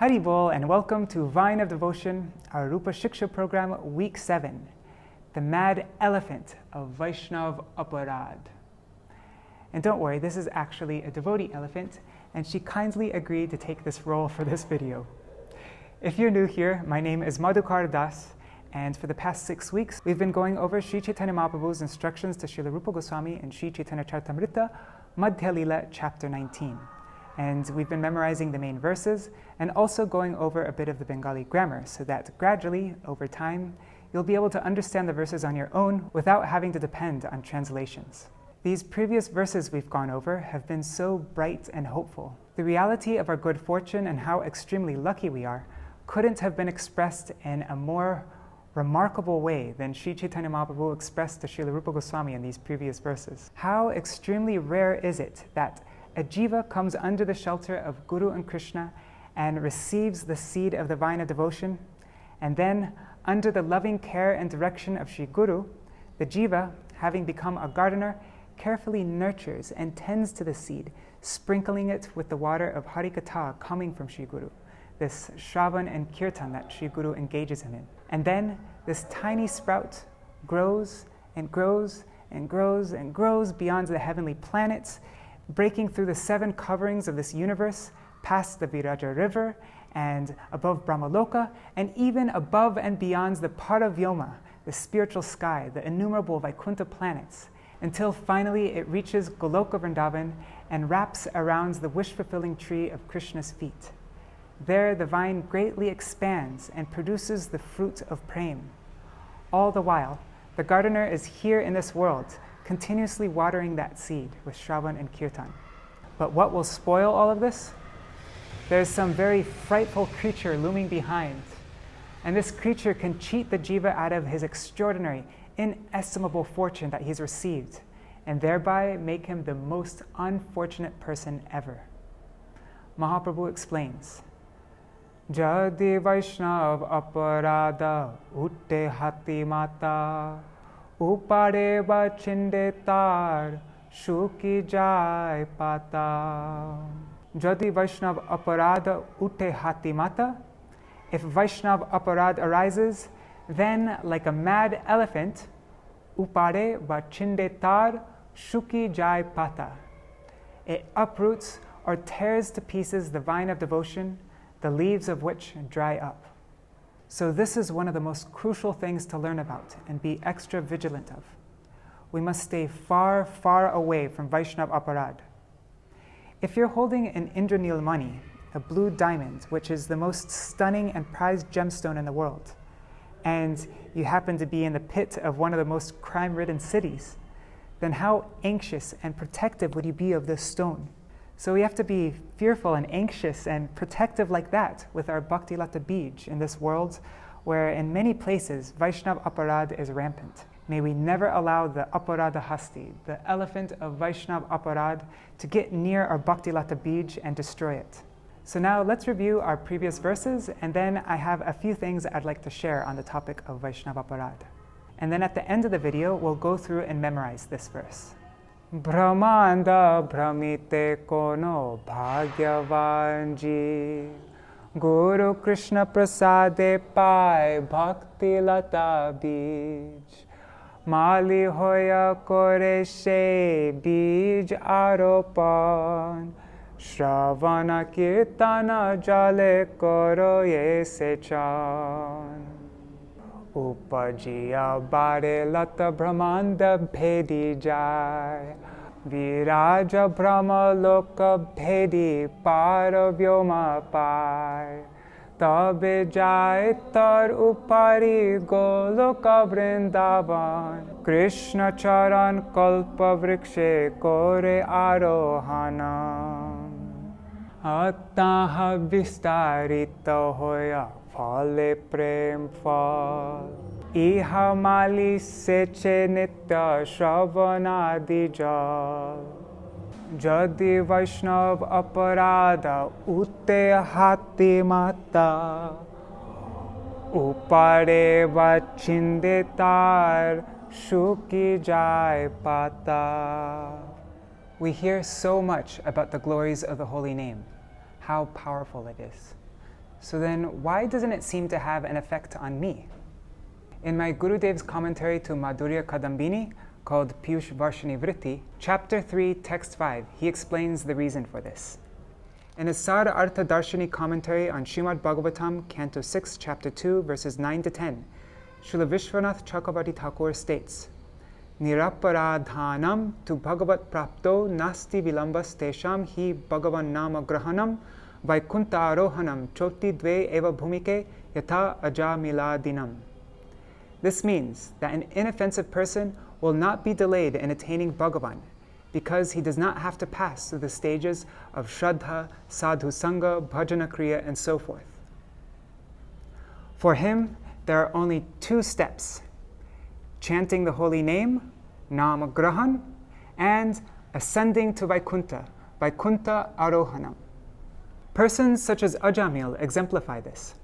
Haribol, and welcome to Vine of Devotion, our Rūpa-śikṣā program, week 7, the mad elephant of Vaiṣṇava-aparādha. And don't worry, this is actually a devotee elephant, and she kindly agreed to take this role for this video. If you're new here, my name is Madhukar Das, and for the past 6 weeks, we've been going over Śrī Caitanya Mahāprabhu's instructions to Śrīla Rūpa Gosvāmī in Śrī Caitanya-caritāmṛta Madhya chapter 19. And we've been memorizing the main verses and also going over a bit of the Bengali grammar so that gradually, over time, you'll be able to understand the verses on your own without having to depend on translations. These previous verses we've gone over have been so bright and hopeful. The reality of our good fortune and how extremely lucky we are couldn't have been expressed in a more remarkable way than Śrī Caitanya Mahāprabhu expressed to Śrīla Rūpa Gosvāmī in these previous verses. How extremely rare is it that a jiva comes under the shelter of Guru and Krishna and receives the seed of the vine of devotion, and then, under the loving care and direction of Shri Guru, the jiva, having become a gardener, carefully nurtures and tends to the seed, sprinkling it with the water of Harikatha coming from Shri Guru, this Shravan and Kirtan that Shri Guru engages him in. And then this tiny sprout grows and grows and grows and grows beyond the heavenly planets, breaking through the 7 coverings of this universe, past the Viraja river, and above Brahmaloka, and even above and beyond the Paravyoma, the spiritual sky, the innumerable Vaikuntha planets, until finally it reaches Goloka Vrindavan and wraps around the wish-fulfilling tree of Krishna's feet. There the vine greatly expands and produces the fruit of prem. All the while, the gardener is here in this world, continuously watering that seed with Shravan and Kirtan. But what will spoil all of this? There's some very frightful creature looming behind. And this creature can cheat the jiva out of his extraordinary, inestimable fortune that he's received, and thereby make him the most unfortunate person ever. Mahaprabhu explains, Ｊ්యేದಿ Vaiṣṇava-aparādha uṭhe hātī mātā upāḍe chiṇḍe tāra śukhi ĵāya pātā. Ｊ்యేದಿ Vaiṣṇava-aparādha uṭhe hātī mātā. If Vaiṣṇava-aparādha arises, then like a mad elephant, upāḍe chiṇḍe tāra śukhi jąya pātā. It uproots or tears to pieces the vine of devotion, the leaves of which dry up. So this is one of the most crucial things to learn about and be extra vigilant of. We must stay far, far away from Vaiṣṇava-aparādha. If you're holding an Indranil mani, a blue diamond, which is the most stunning and prized gemstone in the world, and you happen to be in the pit of one of the most crime-ridden cities, then how anxious and protective would you be of this stone? So we have to be fearful and anxious and protective like that with our Bhakti-lata bij in this world where in many places Vaiṣṇava-aparādha is rampant. May we never allow the aparādha hasti, the elephant of Vaiṣṇava-aparādha, to get near our Bhakti-lata bij and destroy it. So now let's review our previous verses, and then I have a few things I'd like to share on the topic of Vaiṣṇava-aparādha. And then at the end of the video, we'll go through and memorize this verse. Brahmanda Brahmite Kono Bhagyavanji Guru Krishna Prasade Pai Bhakti Lata Bij Mali Hoya Kore She Bij Aropan Shravana Kirtana Jale Koro Ye Sechan Upajiya bare lata brahmanda bhedi jai Viraja brahma loka bhedi paravyoma pai Tabe jai tar upari goloka vrindavan Krishna charan kalpa vrikshe kore arohanam Ataha vistarita hoya Phale prem phal Iha mali seche nitya shravanadi jal Ｊ્యేદી Vaiṣṇava-aparādha uṭhe hātī mātā upāḍe chiṇḍe tāra śukhi jąya pātā. We hear so much about the glories of the holy name, how powerful it is. So then, why doesn't it seem to have an effect on me? In my Gurudev's commentary to Madhurya Kadambini, called Piyush Varshini Vritti, chapter 3, text 5, he explains the reason for this. In his Sara Artha Darshini commentary on Srimad Bhagavatam, Canto 6, chapter 2, verses 9 to 10, Srila Vishwanath Chakravarti Thakur states, Nīra-dharma-gata tu bhagavat prapto nasti vilambas tesham hi bhagavan nama grahanam Vaikunta arohanam choti dve eva bhumike yatha ajamiladinam. This means that an inoffensive person will not be delayed in attaining Bhagavan because he does not have to pass through the stages of Shraddha, Sadhu Sangha, Bhajana Kriya, and so forth. For him, there are only 2 steps: chanting the holy name, Nama Grahan, and ascending to Vaikunta, Vaikunta Arohanam. Persons such as Ajamil exemplify this.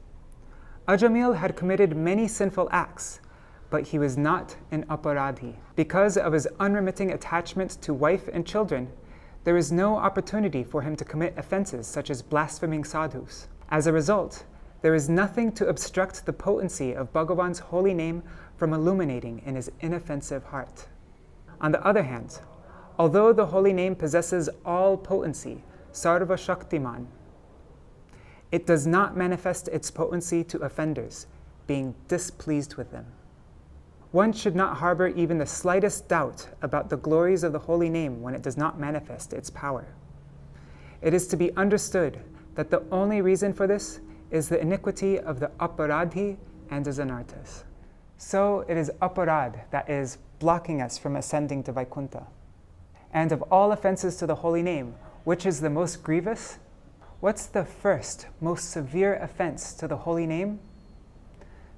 Ajamil had committed many sinful acts, but he was not an aparādhi. Because of his unremitting attachment to wife and children, there is no opportunity for him to commit offenses such as blaspheming sadhus. As a result, there is nothing to obstruct the potency of Bhagavan's holy name from illuminating in his inoffensive heart. On the other hand, although the holy name possesses all potency, sarva shaktiman, it does not manifest its potency to offenders, being displeased with them. One should not harbor even the slightest doubt about the glories of the holy name when it does not manifest its power. It is to be understood that the only reason for this is the iniquity of the aparādhi and his anarthas. So it is aparādha that is blocking us from ascending to Vaikunta. And of all offenses to the holy name, which is the most grievous? What's the first, most severe offense to the holy name?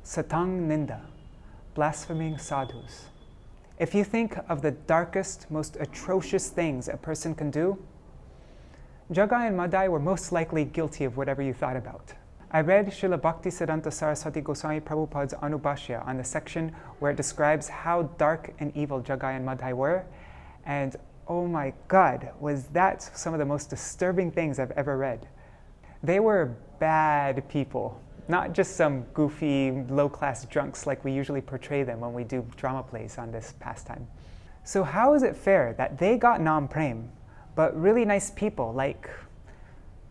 Satang ninda, blaspheming sadhus. If you think of the darkest, most atrocious things a person can do, Jagai and Madhya were most likely guilty of whatever you thought about. I read Śrīla Bhaktisiddhanta Saraswati Goswami Prabhupada's Anubhashya on the section where it describes how dark and evil Jagai and Madhya were, and oh my God, was that some of the most disturbing things I've ever read. They were bad people, not just some goofy, low-class drunks like we usually portray them when we do drama plays on this pastime. So how is it fair that they got Nam Prem, but really nice people like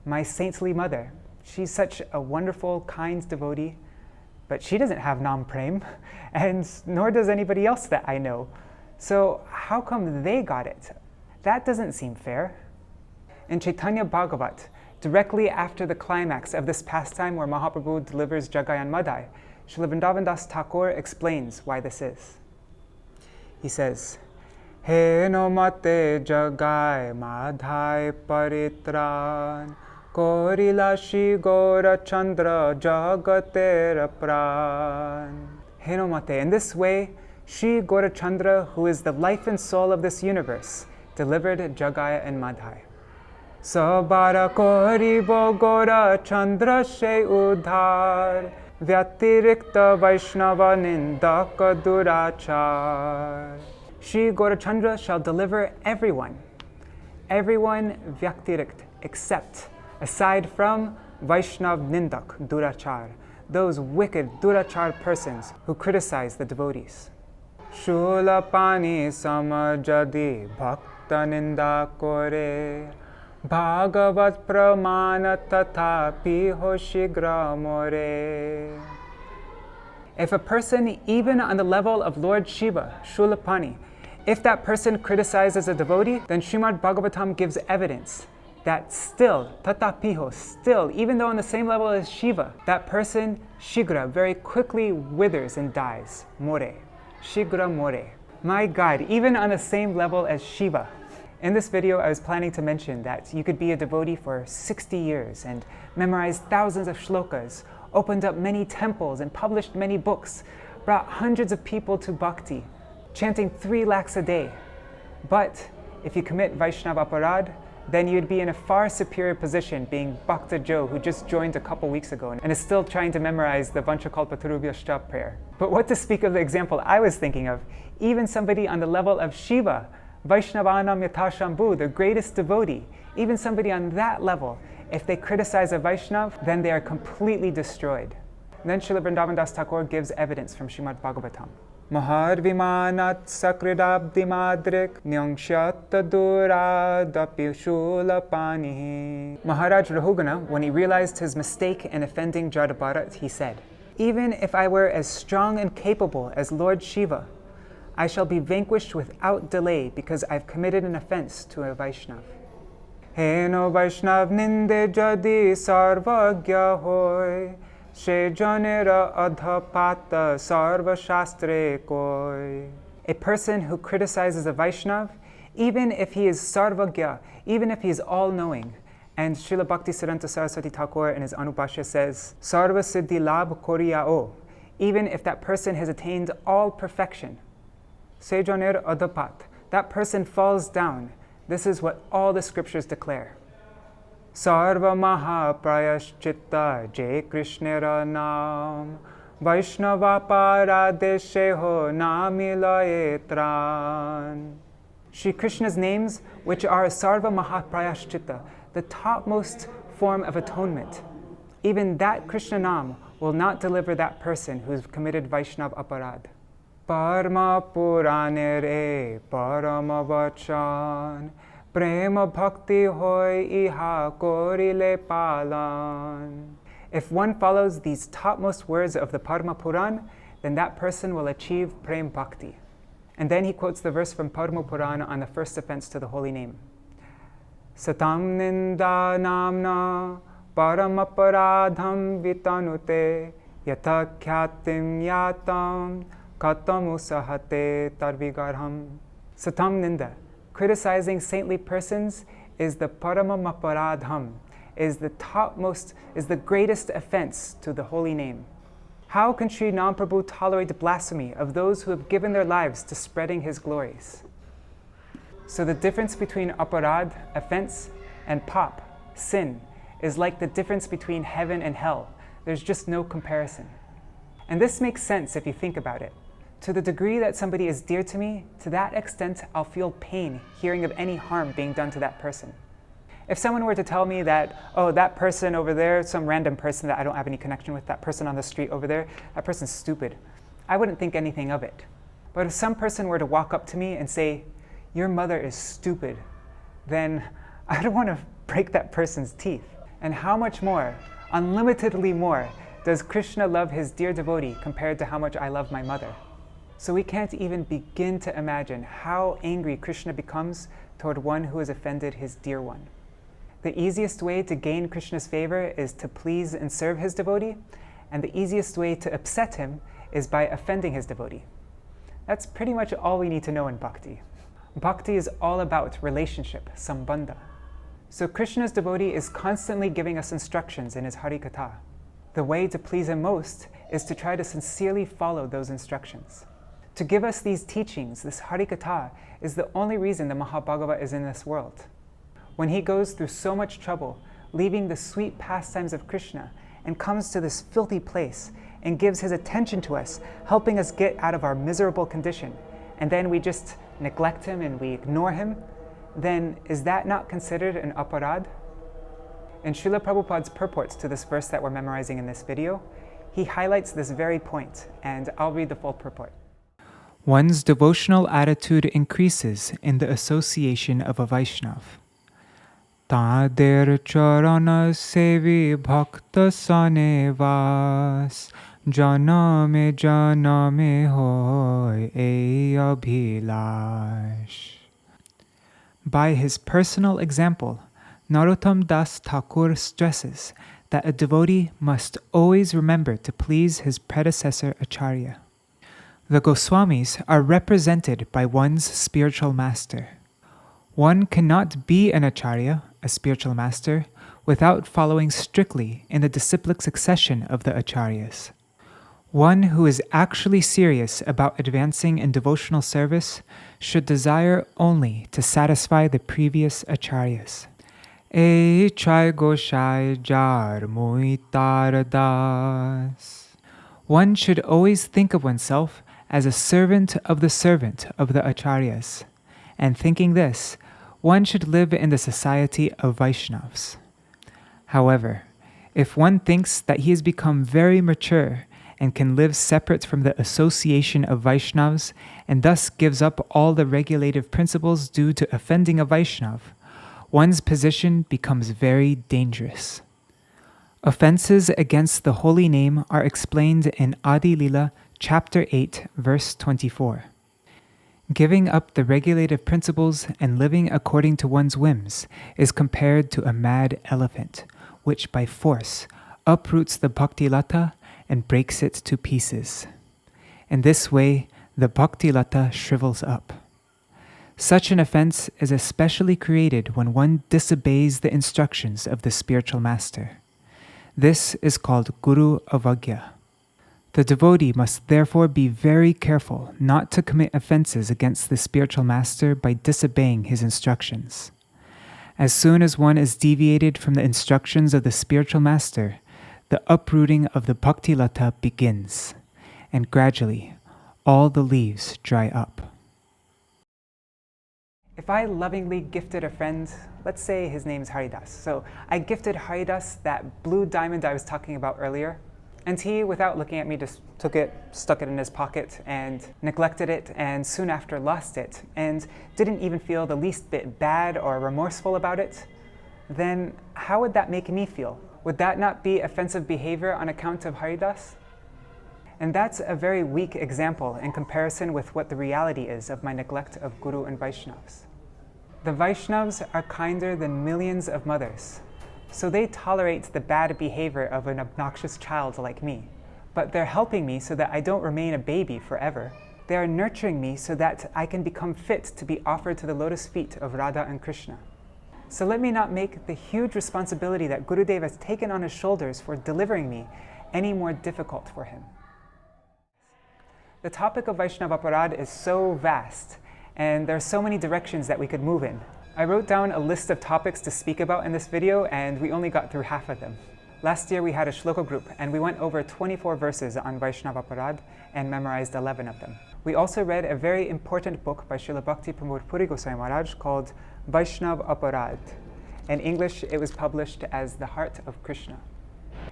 my saintly mother? She's such a wonderful, kind devotee, but she doesn't have Nam Prem, and nor does anybody else that I know. So how come they got it? That doesn't seem fair. In Chaitanya Bhagavat, directly after the climax of this pastime where Mahaprabhu delivers Jagai and Madhya, Srila Vrindavan Das Thakur explains why this is. He says, He no mate Jagai Madhya paritran Korilashi Gora Chandra Jagatera Pran. He no mate. In this way, Shri Gaurachandra, who is the life and soul of this universe, delivered Jagaya and Madhya. Sabara Haribol Gora Chandra She Udhar Vyatirikta Vaiṣṇava-nindā Durachar. Shri Gaurachandra shall deliver everyone Vyaktirikta, except, aside from Vaiṣṇava-nindā Durachar, those wicked Durachar persons who criticize the devotees. Shulapani sama ĵadi bhakta ninda kore Bhagavat pramana tatapi hoshigra more. If a person, even on the level of Lord Shiva, Shulapani, if that person criticizes a devotee, then Srimad Bhagavatam gives evidence that still, tatapiho, still, even though on the same level as Shiva, that person, shigra, very quickly withers and dies, more. Shigra more. My God, even on the same level as Shiva. In this video, I was planning to mention that you could be a devotee for 60 years and memorize thousands of shlokas, opened up many temples and published many books, brought hundreds of people to bhakti, chanting 3 lakhs a day. But if you commit Vaiṣṇava-aparādha, then you'd be in a far superior position being Bhakta Joe, who just joined a couple weeks ago and is still trying to memorize the Vanchakalpatarubhyascha prayer. But what to speak of the example I was thinking of, even somebody on the level of Shiva, Vaiṣṇavanam Yatha Shambhu, the greatest devotee, even somebody on that level If they criticize a Vaishnav, then they are completely destroyed. And then Srila Vrindavan Das Thakur gives evidence from Srimad Bhagavatam. Mahadvimanat sakridabdimadrik nyangshyattaduradapi shulapanihi. Maharaj Rahugana, when he realized his mistake in offending Jadabharat, he said, "Even if I were as strong and capable as Lord Shiva, I shall be vanquished without delay because I've committed an offense to a Vaishnav." Heno 𝗏𝖺Ｎava-nindā jödi sarvagya hoy, she 噚ዄ pātā sarva shastre koi. A person who criticizes a Vaishnav, even if he is sarvagya, even if he is all-knowing, and Srila Bhaktisiddhanta Saraswati Thakur in his Anubhashya says, sarva siddhi labh koriyao, even if that person has attained all perfection, se jöṇir adhapat, that person falls down. This is what all the scriptures declare. Sarva Mahaprayaschitta Jai Krishnera Nam Vaiṣṇava-aparādha Sheho Namilayetran. Shri Krishna's names, which are Sarva Mahaprayaschitta, the topmost form of atonement, even that Krishna Nam will not deliver that person who's committed Vaiṣṇava-aparādha. Parma Puranere Parama Vachan Prema Bhakti Hoy Iha Korile Palan. If one follows these topmost words of the Parma Puran, then that person will achieve Prem Bhakti. And then he quotes the verse from Parma Puran on the first offense to the holy name. Satam ninda namna paramaparādham vitanute yatha kyatim yatam Katamu sahate tarvigarham. Satam ninda, criticizing saintly persons, is the paramamaparadham, is the topmost, is the greatest offense to the holy name. How can Sri Mahaprabhu tolerate blasphemy of those who have given their lives to spreading his glories? So the difference between aparad, offense, and pap, sin, is like the difference between heaven and hell. There's just no comparison. And this makes sense if you think about it. To the degree that somebody is dear to me, to that extent I'll feel pain hearing of any harm being done to that person. If someone were to tell me that, oh, that person over there, some random person that I don't have any connection with, that person on the street over there, that person's stupid, I wouldn't think anything of it. But if some person were to walk up to me and say, your mother is stupid, then I don't want to break that person's teeth. And how much more, unlimitedly more, does Krishna love his dear devotee compared to how much I love my mother? So we can't even begin to imagine how angry Krishna becomes toward one who has offended his dear one. The easiest way to gain Krishna's favor is to please and serve his devotee, and the easiest way to upset him is by offending his devotee. That's pretty much all we need to know in bhakti. Bhakti is all about relationship, sambandha. So Krishna's devotee is constantly giving us instructions in his Harikatha. The way to please him most is to try to sincerely follow those instructions. To give us these teachings, this Harikatha, is the only reason the Mahabhagava is in this world. When he goes through so much trouble, leaving the sweet pastimes of Krishna, and comes to this filthy place, and gives his attention to us, helping us get out of our miserable condition, and then we just neglect him and we ignore him, then is that not considered an aparad? In Srila Prabhupada's purports to this verse that we're memorizing in this video, he highlights this very point, and I'll read the full purport. One's devotional attitude increases in the association of a Vaishnav. Tāder charana sevi bhakta sanevas janame janame hoy abhilash. By his personal example, Narottam Das Thakur stresses that a devotee must always remember to please his predecessor Acharya. The Goswamis are represented by one's spiritual master. One cannot be an Acharya, a spiritual master, without following strictly in the disciplic succession of the Acharyas. One who is actually serious about advancing in devotional service should desire only to satisfy the previous Acharyas. Chai goshai jar mui taradas. One should always think of oneself as a servant of the Acharyas, and thinking this, one should live in the society of Vaishnavas. However, if one thinks that he has become very mature and can live separate from the association of Vaishnavas and thus gives up all the regulative principles due to offending a Vaishnav, one's position becomes very dangerous. Offenses against the holy name are explained in Adi Lila, chapter 8, verse 24. Giving up the regulative principles and living according to one's whims is compared to a mad elephant, which by force uproots the bhakti lata and breaks it to pieces. In this way, the bhakti lata shrivels up. Such an offense is especially created when one disobeys the instructions of the spiritual master. This is called guru avagya. The devotee must therefore be very careful not to commit offenses against the spiritual master by disobeying his instructions. As soon as one is deviated from the instructions of the spiritual master, the uprooting of the bhakti lata begins, and gradually all the leaves dry up. If I lovingly gifted a friend, let's say his name's Haridas. So I gifted Haridas that blue diamond I was talking about earlier, and he, without looking at me, just took it, stuck it in his pocket, and neglected it, and soon after lost it, and didn't even feel the least bit bad or remorseful about it, then how would that make me feel? Would that not be offensive behavior on account of Haridas? And that's a very weak example in comparison with what the reality is of my neglect of Guru and Vaishnavas. The Vaishnavas are kinder than millions of mothers, so they tolerate the bad behavior of an obnoxious child like me. But they're helping me so that I don't remain a baby forever. They are nurturing me so that I can become fit to be offered to the lotus feet of Radha and Krishna. So let me not make the huge responsibility that Gurudev has taken on his shoulders for delivering me any more difficult for him. The topic of Vaiṣṇava-aparādha is so vast, and there are so many directions that we could move in. I wrote down a list of topics to speak about in this video, and we only got through half of them. Last year we had a shloka group, and we went over 24 verses on Vaiṣṇava-aparādha and memorized 11 of them. We also read a very important book by Śrīla Bhakti Pramod Puri Goswami Maharaj called Vaiṣṇava-aparādha. In English, it was published as The Heart of Krishna.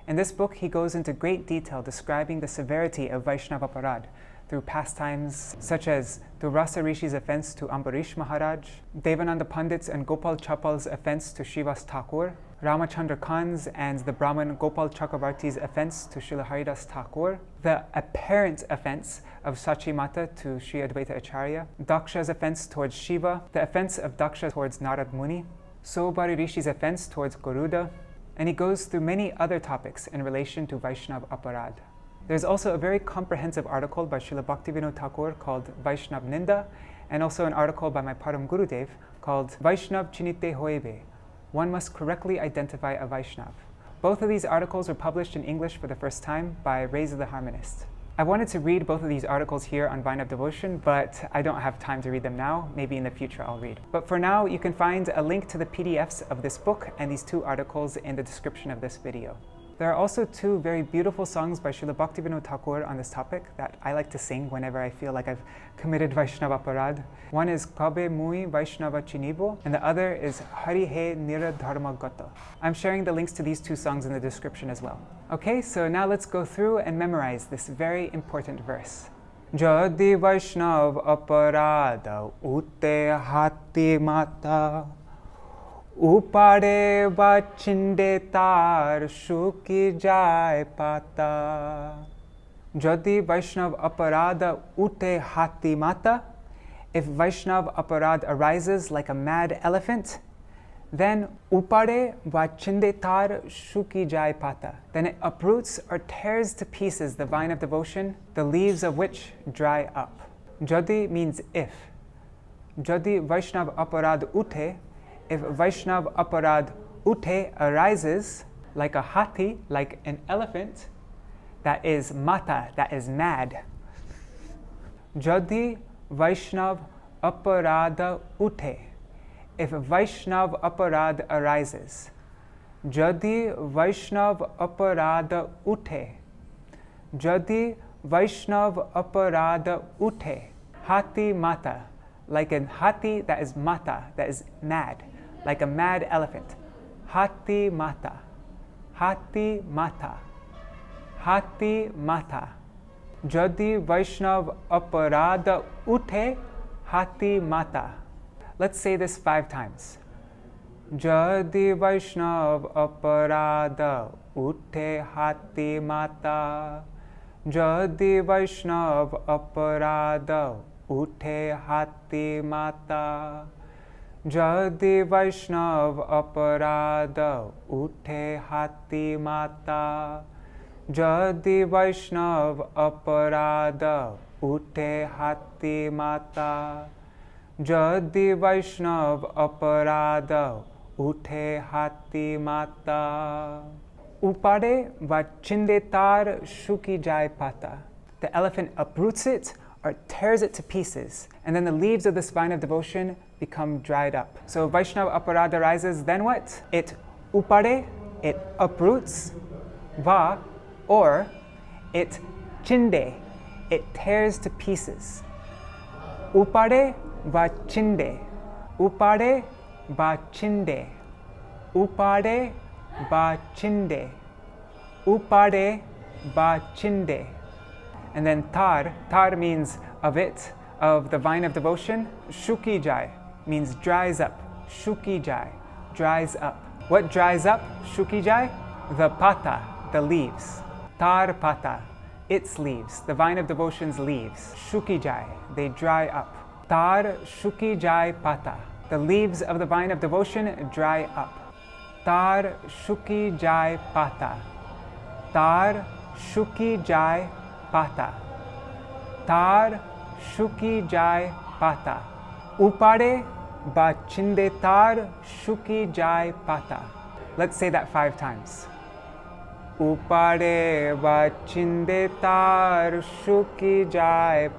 In this book, he goes into great detail describing the severity of Vaiṣṇava-aparādha through pastimes such as Durvasa Rishi's offense to Ambarish Maharaj, Devananda Pandit's and Gopal Chapal's offense to Srivas Thakur, Ramachandra Khan's and the Brahmin Gopal Chakravarti's offense to Srila Haridas Thakur, the apparent offense of Sachi Mata to Sri Advaita Acharya, Daksha's offense towards Shiva, the offense of Daksha towards Narad Muni, Sobari Rishi's offense towards Garuda, and he goes through many other topics in relation to Vaiṣṇava-aparādha. There's also a very comprehensive article by Srila Bhaktivinoda Thakur called Vaisṇava-nindā, and also an article by my Param Gurudev called Vaishnav Chinite Hoebe. One must correctly identify a Vaishnav. Both of these articles were published in English for the first time by Reza the Harmonist. I wanted to read both of these articles here on Vine of Devotion, but I don't have time to read them now. Maybe in the future I'll read. But for now, you can find a link to the PDFs of this book and these two articles in the description of this video. There are also two very beautiful songs by Srila Bhaktivinoda Thakur on this topic that I like to sing whenever I feel like I've committed Vaiṣṇava-aparādha. One is Kabe Mui Vaiṣṇava Chinibo, and the other is Hari He Nīra-dharma-gata. I'm sharing the links to these two songs in the description as well. Okay, so now let's go through and memorize this very important verse. ＪADI Vaiṣṇava-aparādha uṭhe hātī mātā upāḍe chiṇḍe tāra śukhi pātā. Jödi Vaiṣṇava-aparādha uṭhe hātī mātā. If Vaiṣṇava-aparādha arises like a mad elephant, then upāḍe chiṇḍe tāra śukhi pātā. Then it uproots or tears to pieces the vine of devotion, the leaves of which dry up. Jödi means if. Jödi Vaiṣṇava-aparādha uṭhe. If Vaiṣṇava-aparādha uṭhe arises like a hātī, like an elephant, that is mātā, that is mad. Jödi Vaiṣṇava-aparādha uṭhe. If Vaiṣṇava-aparādha arises. Jödi Vaiṣṇava-aparādha uṭhe. Jödi Vaiṣṇava-aparādha uṭhe. Hātī mātā, like a hātī that is mātā, that is mad. Like a mad elephant. Hātī mātā. hātī mātā. Hātī mātā. Jödi Vaiṣṇava-aparādha uṭhe hātī mātā. Let's say this 5 times. Jödi Vaiṣṇava-aparādha uṭhe hātī mātā. Jödi Vaiṣṇava-aparādha uṭhe hātī mātā. Jödi Vaiṣṇava-aparādha uṭhe hātī mātā. Jödi Vaiṣṇava-aparādha uṭhe hātī mātā. Jödi Vaiṣṇava-aparādha uṭhe hātī mātā. Upāḍe va chiṇḍe tāra śukhi pātā. The elephant uproots it or tears it to pieces, and then the leaves of this vine of devotion become dried up. So Vaiṣṇava-aparādha rises, then what? It upāḍe, it uproots, va, or it chiṇḍe, it tears to pieces. Upāḍe va chiṇḍe, upāḍe va chiṇḍe, upāḍe va chiṇḍe, upāḍe va chiṇḍe. And then tar means of it, of the vine of devotion. Śukhi means dries up. Śukhi dries up. What dries up? Śukhi the pātā, the leaves. Tāra pātā, its leaves, the vine of devotion's leaves. Śukhi they dry up. Tāra śukhi pātā, the leaves of the vine of devotion dry up. Tāra śukhi pātā. Tāra śukhi pātā. Tāra śukhi pātā. Upāḍe va chiṇḍe tāra śukhi pātā. Let's say that 5 times. Upāḍe va chiṇḍe tāra śukhi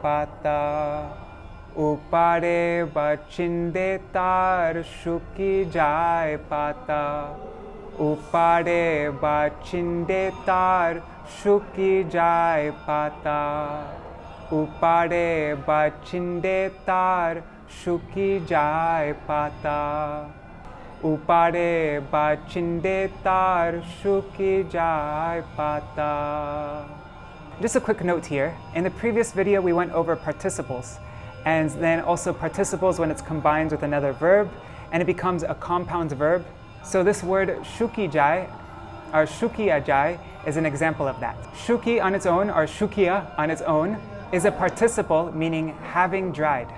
pātā. Upāḍe va chiṇḍe tāra śukhi pātā. Upāḍe va chiṇḍe tāra śukhi pātā. Upāḍe va chiṇḍe tāra śukhi pātā. Upāḍe va chiṇḍe tāra śukhi pātā. Just a quick note here. In the previous video, we went over participles, and then also participles when it's combined with another verb, and it becomes a compound verb. So this word śukhi or 𝖾kiЛyetu𝖺유te is an example of that. Śukhi on its own, or śukhiya on its own, is a participle meaning having dried.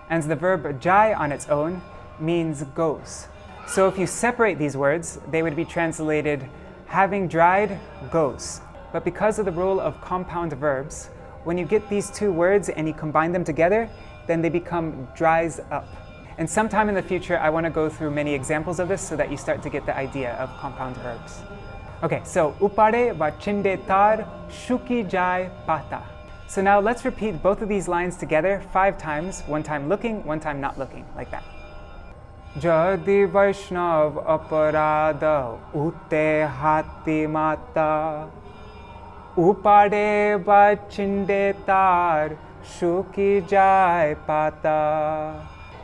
And the verb 噚 on its own means goes. So if you separate these words, they would be translated having dried, goes. But because of the rule of compound verbs, when you get these 2 words and you combine them together, then they become dries up. And sometime in the future, I want to go through many examples of this so that you start to get the idea of compound verbs. Okay, so upāḍe va chiṇḍe tāra śukhi pātā. So now let's repeat both of these lines together 5 times, 1 time looking, 1 time not looking, like that. Jödi Vaiṣṇava-aparādha uṭhe hātī mātā. Upāḍe va chiṇḍe tāra śukhi pātā.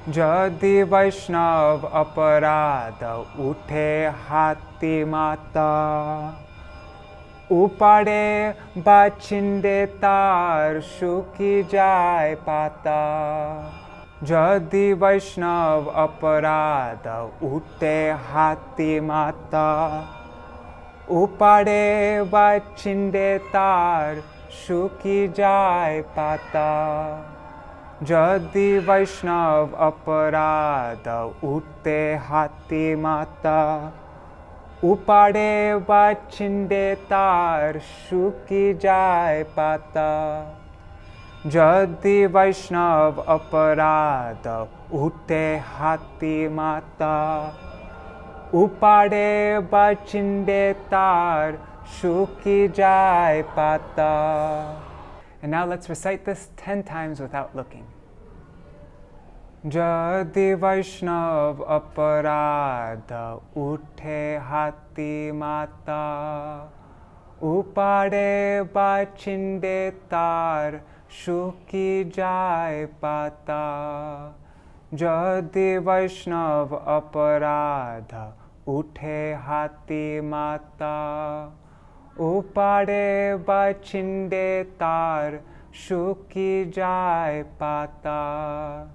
Jödi Vaiṣṇava-aparādha uṭhe hātī mātā. Upāḍe va chiṇḍe tāra śukhi pātā. Jödi Vaiṣṇava-aparādha uṭhe hātī mātā. Upāḍe va chiṇḍe tāra śukhi pātā. Jödi Vaiṣṇava-aparādha uṭhe hātī mātā. Upāḍe va chiṇḍe tāra śukhi pātā. Jödi Vaiṣṇava-aparādha uṭhe hātī mātā. Upāḍe va chiṇḍe tāra śukhi pātā. And now let's recite this 10 times without looking. Jödi Vaiṣṇava-aparādha uṭhe hātī mātā. Upāḍe va chiṇḍe tāra śukhi pātā. Jödi Vaiṣṇava-aparādha uṭhe hātī mātā, upāḍe bāchiṇḍe tār, śukhi jāy pātā.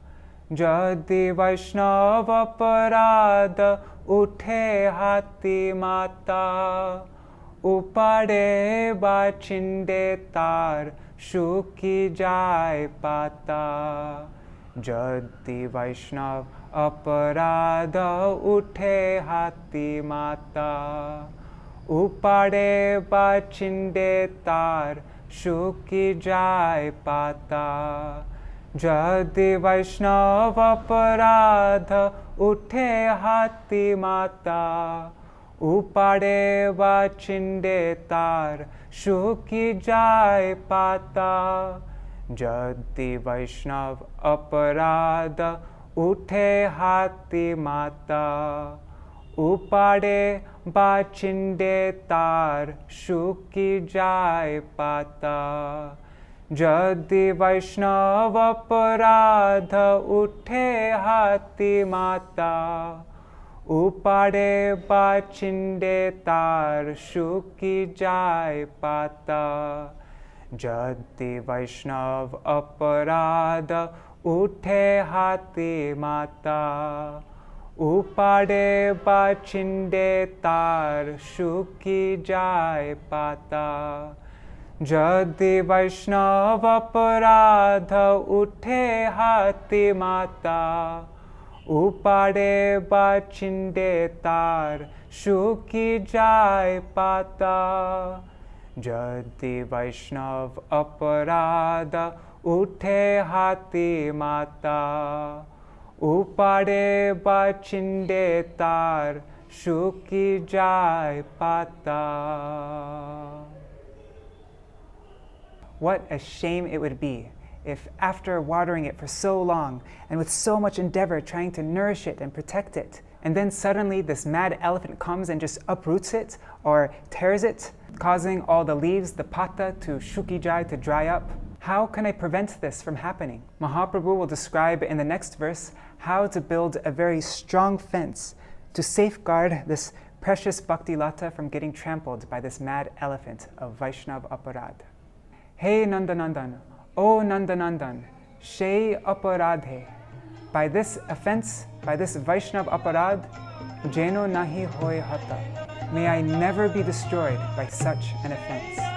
Jadi Vaiṣṇava-aparādha uṭhe hātī mātā, upāḍe bāchiṇḍe tār, śukhi jāy pātā. Jadi Vaiṣṇava-aparādha uṭhe hātī mātā, upāḍe bāchiṇḍe tār, śukhi jāy pātā. Jadi Vaiṣṇava-aparādha uṭhe hātī mātā, upāḍe bāchiṇḍe tār, śukhi jāy pātā. Jadi Vaiṣṇava-aparādha uṭhe hātī mātā, upāḍe bāchiṇḍe tār, śukhi jāy pātā. Jadi Vaiṣṇava-aparādha uṭhe hātī mātā, upāḍe bāchiṇḍe tār, śukhi jāy pātā. Jadi Vaiṣṇava-aparādha uṭhe hātī mātā, upāḍe bāchiṇḍe tār, śukhi jāy pātā. Jadi Vaiṣṇava-aparādha uṭhe hātī mātā, upāḍe bāchiṇḍe tār, śukhi jāy pātā. Jadi Vaiṣṇava-aparādha uṭhe hātī mātā, upāḍe bāchiṇḍe tār, śukhi jāy pātā. What a shame it would be if, after watering it for so long and with so much endeavor trying to nourish it and protect it, and then suddenly this mad elephant comes and just uproots it or tears it, causing all the leaves, the pātā, to śukhi jāy, to dry up. How can I prevent this from happening? Mahaprabhu will describe in the next verse how to build a very strong fence to safeguard this precious bhakti lata from getting trampled by this mad elephant of Vaiṣṇava-aparādha. Hey Nandanandan, O Nandanandan, 噚 by this offense, by this Vaiṣṇava-aparādha, jeno nahi hoy hata. May I never be destroyed by such an offense.